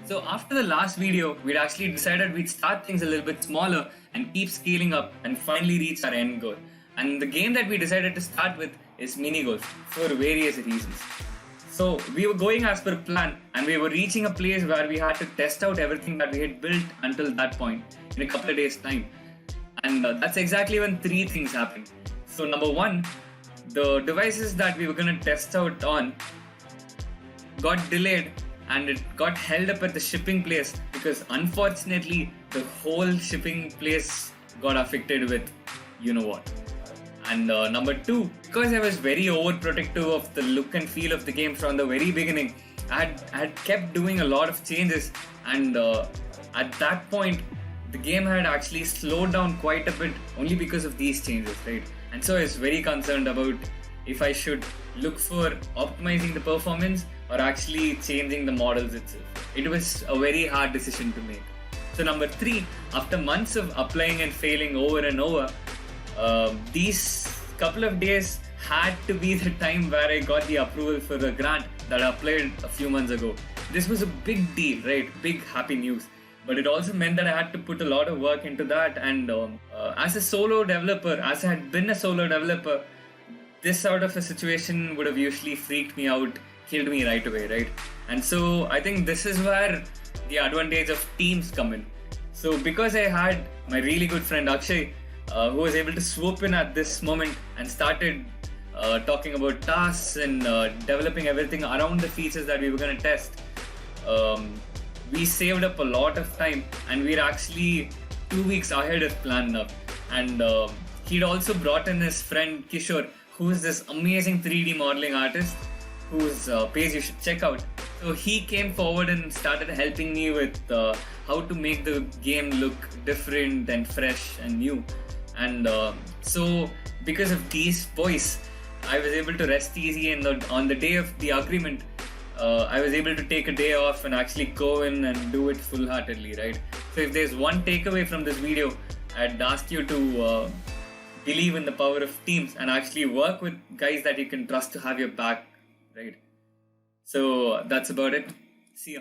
So after the last video, we'd actually decided we'd start things a little bit smaller and keep scaling up and finally reach our end goal. And the game that we decided to start with is mini golf for various reasons. So we were going as per plan and we were reaching a place where we had to test out everything that we had built until that point in a couple of days' time. And that's exactly when three things happened. So number one, the devices that we were going to test out on got delayed and it got held up at the shipping place because unfortunately the whole shipping place got affected with you know what. And number two, because I was very overprotective of the look and feel of the game from the very beginning, I had kept doing a lot of changes, and at that point the game had actually slowed down quite a bit only because of these changes, right? And so I was very concerned about if I should look for optimizing the performance or actually changing the models itself. It was a very hard decision to make. So number three, after months of applying and failing over and over, these couple of days had to be the time where I got the approval for the grant that I applied a few months ago. This was a big deal, right? Big happy news. But it also meant that I had to put a lot of work into that, and as a solo developer, as I had been a solo developer, this sort of a situation would have usually freaked me out, killed me right away, right? And so I think this is where the advantage of teams come in. So because I had my really good friend Akshay, who was able to swoop in at this moment and started talking about tasks and developing everything around the features that we were going to test, we saved up a lot of time and we're actually 2 weeks ahead of plan now. And he'd also brought in his friend Kishore, who is this amazing 3D modeling artist whose page you should check out. So he came forward and started helping me with how to make the game look different and fresh and new. And so because of these boys, I was able to rest easy, and on the day of the agreement, I was able to take a day off and actually go in and do it full-heartedly, right? So if there's one takeaway from this video, I'd ask you to believe in the power of teams and actually work with guys that you can trust to have your back, right? So that's about it. See ya.